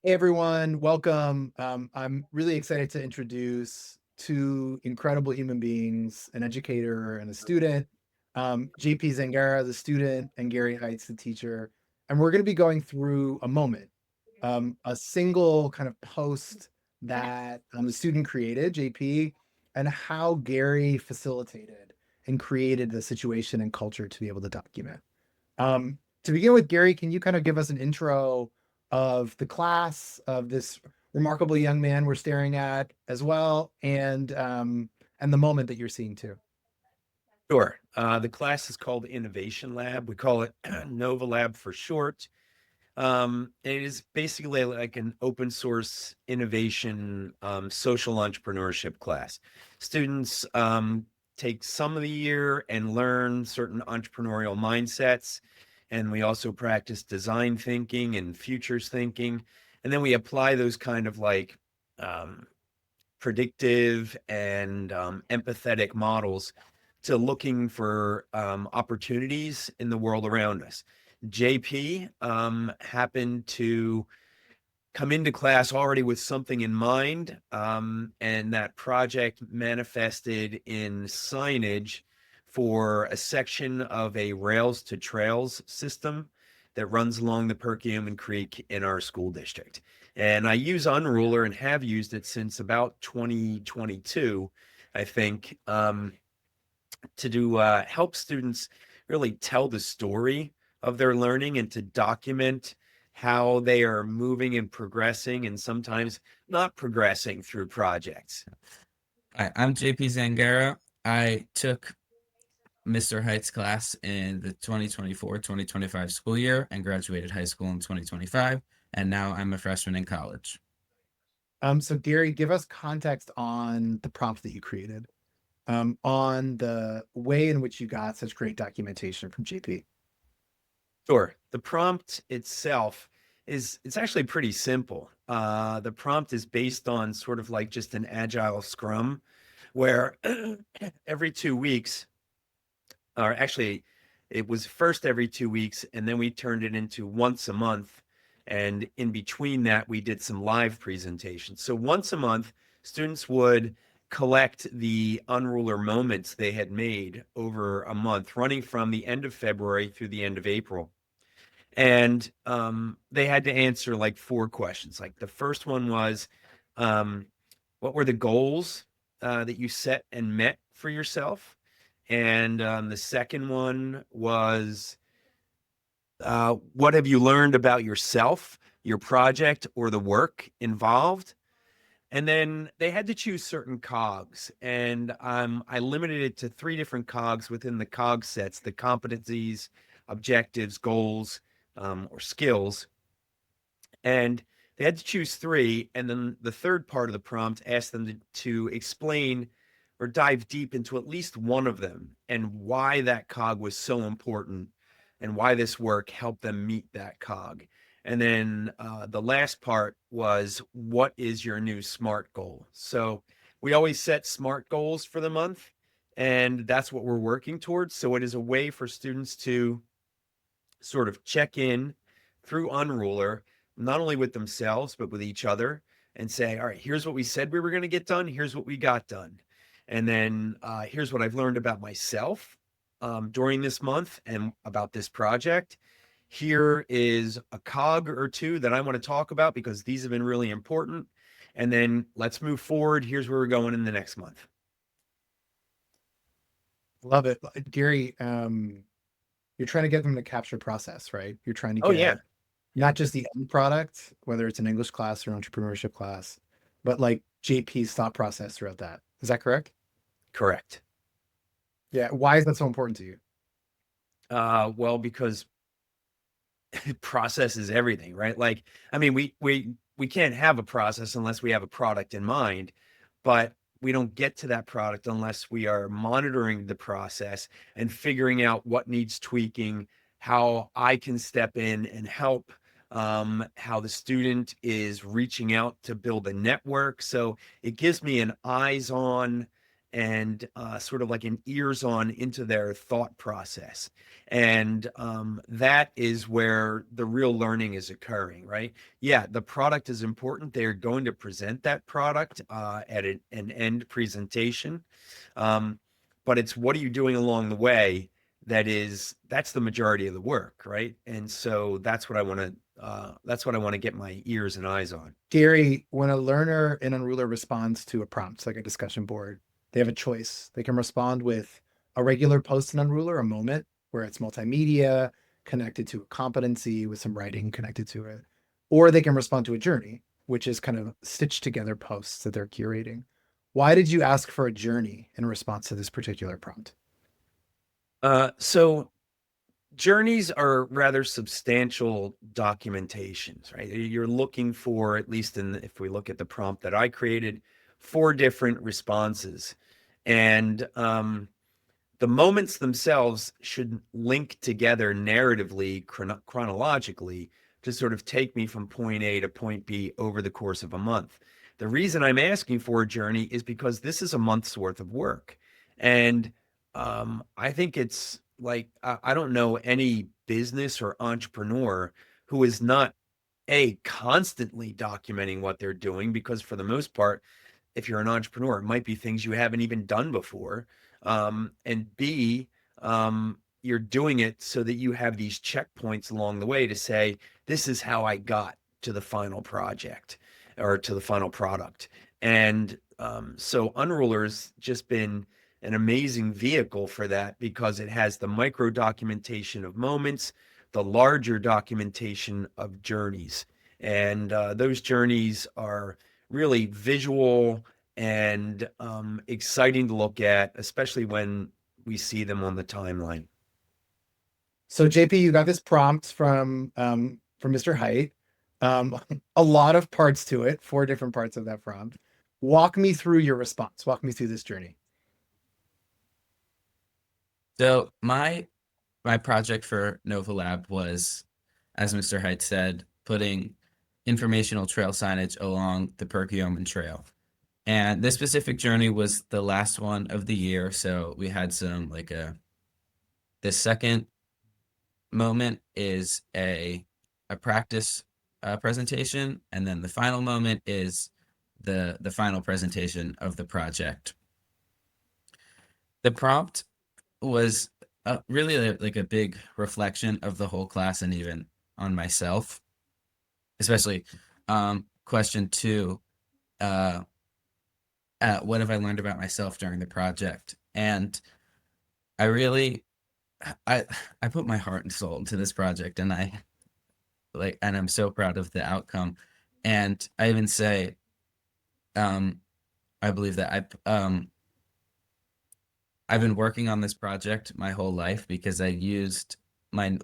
Hey everyone, welcome. I'm really excited to introduce two incredible human beings, an educator and a student. JP Zangara, the student, and Gary Heights, the teacher. And we're going to be going through a moment, a single kind of post that the student created, JP, and how Gary facilitated and created the situation and culture to be able to document. To begin with, Gary, can you kind of give us an intro of the class of this remarkable young man we're staring at as well, and the moment that you're seeing too? Sure. The class is called Innovation Lab. We call it Nova Lab for short. It is basically like an open source innovation, social entrepreneurship class. Students take some of the year and learn certain entrepreneurial mindsets. And we also practice design thinking and futures thinking. And then we apply those kind of like um, predictive and empathetic models to looking for opportunities in the world around us. JP happened to come into class already with something in mind, and that project manifested in signage for a section of a rails to trails system that runs along the Perkiomen Creek in our school district. And I use Unrulr and have used it since about 2022, I think, to do help students really tell the story of their learning and to document how they are moving and progressing and sometimes not progressing through projects. Hi, I'm JP Zangara. I took Mr. Heights class in the 2024-2025 school year and graduated high school in 2025. And now I'm a freshman in college. So Gary, give us context on the prompt that you created, on the way in which you got such great documentation from JP. Sure. The prompt itself it's actually pretty simple. The prompt is based on sort of like just an agile scrum where every 2 weeks, or actually it was first every 2 weeks, and then we turned it into once a month. And in between that, we did some live presentations. So once a month, students would collect the Unrulr moments they had made over a month, running from the end of February through the end of April. And they had to answer like four questions. Like the first one was, um, what were the goals that you set and met for yourself? And the second one was, what have you learned about yourself, your project, or the work involved? And then they had to choose certain cogs. And I limited it to three different cogs within the cog sets: the competencies, objectives, goals, or skills. And they had to choose three. And then the third part of the prompt asked them to explain or dive deep into at least one of them and why that cog was so important and why this work helped them meet that cog. And then the last part was, what is your new SMART goal? So we always set SMART goals for the month, and that's what we're working towards. So it is a way for students to sort of check in through Unrulr, not only with themselves, but with each other, and say, all right, here's what we said we were going to get done. Here's what we got done. And then here's what I've learned about myself during this month and about this project. Here is a cog or two that I want to talk about because these have been really important. And then let's move forward. Here's where we're going in the next month. Love it, Gary. You're trying to get them to capture process, right? You're trying to Oh, yeah. get Yeah. not just the end product, whether it's an English class or an entrepreneurship class, but like JP's thought process throughout that. Is that correct? Correct. Yeah. Why is that so important to you? Well, because process is everything, right? Like, I mean, we can't have a process unless we have a product in mind, but we don't get to that product unless we are monitoring the process and figuring out what needs tweaking, how I can step in and help, how the student is reaching out to build a network. So it gives me an eyes on and sort of like an ears on into their thought process. And that is where the real learning is occurring, right? Yeah, the product is important. They're going to present that product at an end presentation. Um, but it's what are you doing along the way that's the majority of the work, right? And so that's what I want to get my ears and eyes on. Gary, when a learner in Unrulr responds to a prompt, like a discussion board, they have a choice. They can respond with a regular post in Unrulr, a moment where it's multimedia connected to a competency with some writing connected to it, or they can respond to a journey, which is kind of stitched together posts that they're curating. Why did you ask for a journey in response to this particular prompt? So journeys are rather substantial documentations, right? You're looking for, at least if we look at the prompt that I created, 4 different responses. And the moments themselves should link together narratively, chronologically, to sort of take me from point A to point B over the course of a month. The reason I'm asking for a journey is because this is a month's worth of work. And I think it's like, I don't know any business or entrepreneur who is not constantly documenting what they're doing, because for the most part, if you're an entrepreneur, it might be things you haven't even done before. And B, you're doing it so that you have these checkpoints along the way to say, this is how I got to the final project or to the final product. And so Unrulr's just been an amazing vehicle for that, because it has the micro documentation of moments, the larger documentation of journeys. And those journeys are really visual and exciting to look at, especially when we see them on the timeline. So JP, you got this prompt from Mr. Height. A lot of parts to it, 4 different parts of that prompt. Walk me through your response. Walk me through this journey. So my project for Nova Lab was, as Mr. Height said, putting informational trail signage along the Perkiomen Trail. And this specific journey was the last one of the year, so we had some the second moment is a practice presentation, and then the final moment is the final presentation of the project. The prompt was really like a big reflection of the whole class and even on myself, especially question 2, what have I learned about myself during the project? And I really I put my heart and soul into this project, and I'm so proud of the outcome. And I even say I believe that I've been working on this project my whole life, because I used my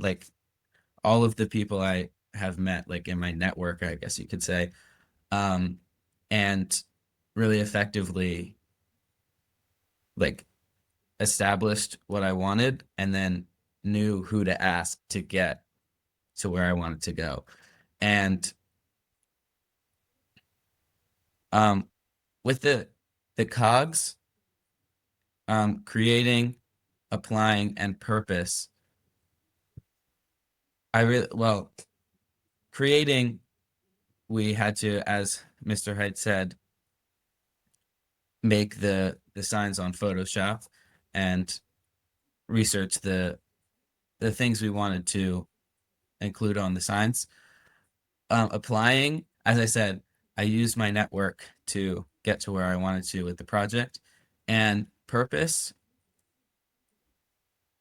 all of the people I have met in my network, I guess you could say, and really effectively established what I wanted, and then knew who to ask to get to where I wanted to go. And with the cogs, creating, applying, and purpose, creating, we had to, as Mr. Height said, make the signs on Photoshop and research the things we wanted to include on the signs. Applying, as I said, I used my network to get to where I wanted to with the project. And purpose,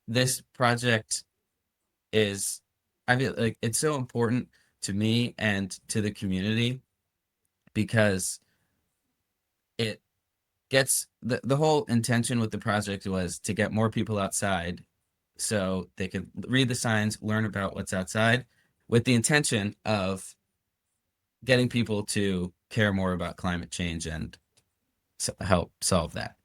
this project is, I feel like it's so important to me and to the community, because it gets the whole intention with the project was to get more people outside so they could read the signs, learn about what's outside, with the intention of getting people to care more about climate change and help solve that.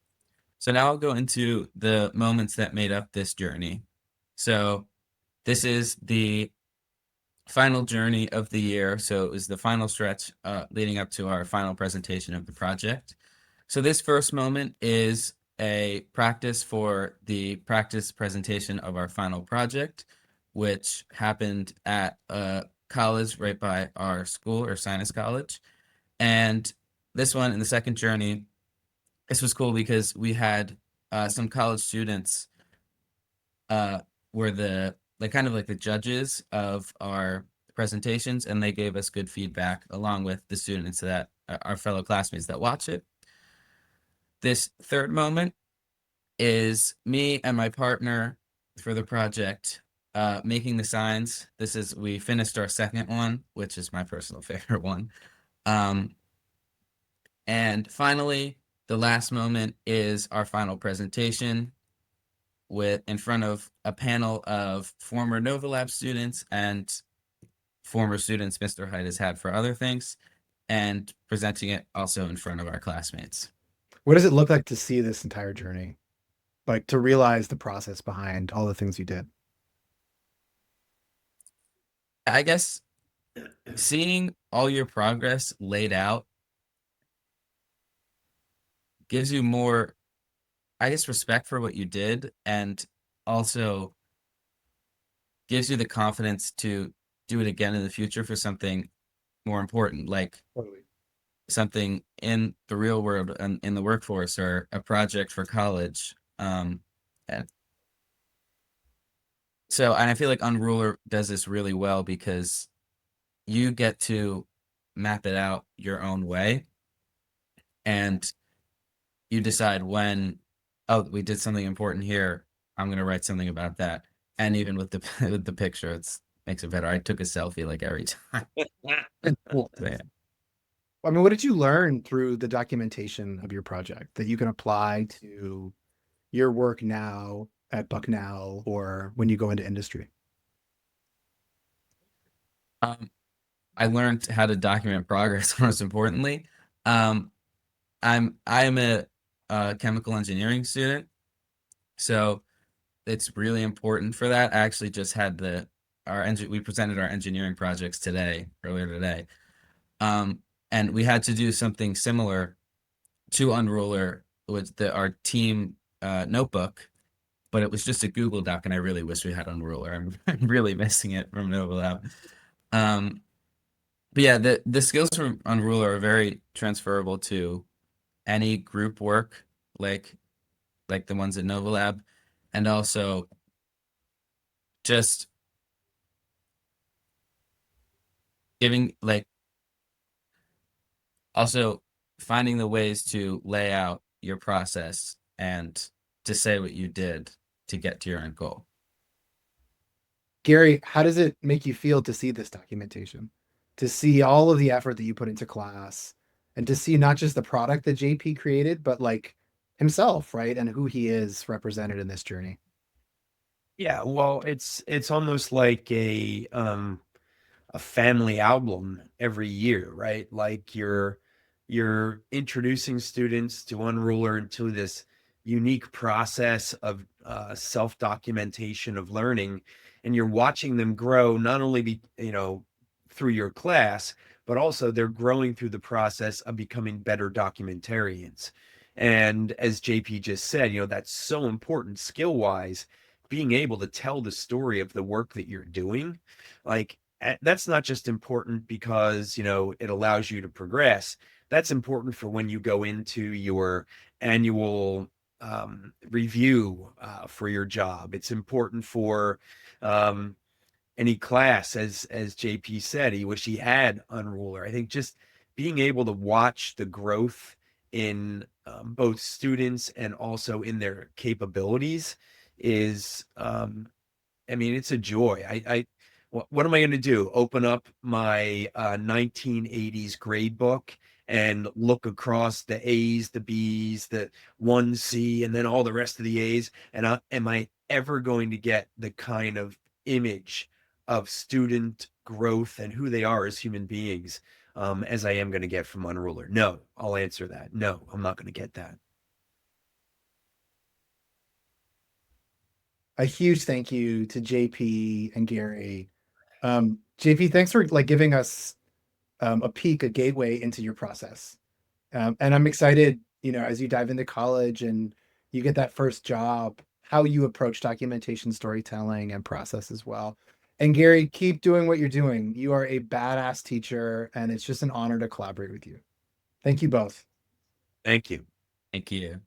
So now I'll go into the moments that made up this journey. So this is the final journey of the year. So it was the final stretch leading up to our final presentation of the project. So this first moment is a practice for the practice presentation of our final project, which happened at a college right by our school, or Sinus College. And this one, in the second journey, this was cool because we had some college students uh, were the like kind of like the judges of our presentations, and they gave us good feedback along with the students that our fellow classmates that watch it. This third moment is me and my partner for the project making the signs. We finished our second one, which is my personal favorite one. Um, and finally, the last moment is our final presentation with in front of a panel of former Nova Lab students and former students Mr. Hyde has had for other things, and presenting it also in front of our classmates. What does it look like to see this entire journey? Like to realize the process behind all the things you did? I guess seeing all your progress laid out gives you more, I guess, respect for what you did, and also gives you the confidence to do it again in the future for something more important, like Totally. something in the real world and in the workforce, or a project for college. And and I feel like Unruler does this really well because you get to map it out your own way, and you decide when, oh, we did something important here. I'm going to write something about that. And even with the with the picture, it's makes it better. I took a selfie like every time. Cool. So, yeah. I mean, what did you learn through the documentation of your project that you can apply to your work now at Bucknell or when you go into industry? Um, I learned how to document progress. Most importantly, um, I'm a chemical engineering student, so it's really important for that. I actually just had we presented our engineering projects earlier today, um, and we had to do something similar to Unruler with our team notebook, but it was just a Google Doc, and I really wish we had Unruler. I'm really missing it from Nova Lab. Um, but yeah, the skills from Unruler are very transferable to any group work, like the ones at Nova Lab, and also just giving also finding the ways to lay out your process and to say what you did to get to your end goal. Gary, how does it make you feel to see this documentation? To see all of the effort that you put into class and to see not just the product that JP created, but like himself, right? And who he is represented in this journey. Yeah, well, it's almost like a family album every year, right? Like you're introducing students to Unruler into this unique process of self-documentation of learning, and you're watching them grow not only through your class, but also they're growing through the process of becoming better documentarians. And as JP just said, that's so important skill-wise, being able to tell the story of the work that you're doing. Like that's not just important because it allows you to progress. That's important for when you go into your annual review for your job. It's important for um, any class, as JP said, he wish he had Unruler. I think just being able to watch the growth in both students and also in their capabilities is I mean, it's a joy. What am I going to do? Open up my 1980s grade book and look across the A's, the B's, the 1C, and then all the rest of the A's? And am I ever going to get the kind of image of student growth and who they are as human beings as I am going to get from Unruler? No, I'll answer that. No, I'm not going to get that. A huge thank you to JP and Gary. JP, thanks for like giving us a peek, a gateway into your process. And I'm excited, as you dive into college and you get that first job, how you approach documentation, storytelling, and process as well. And Gary, keep doing what you're doing. You are a badass teacher, and it's just an honor to collaborate with you. Thank you both. Thank you. Thank you.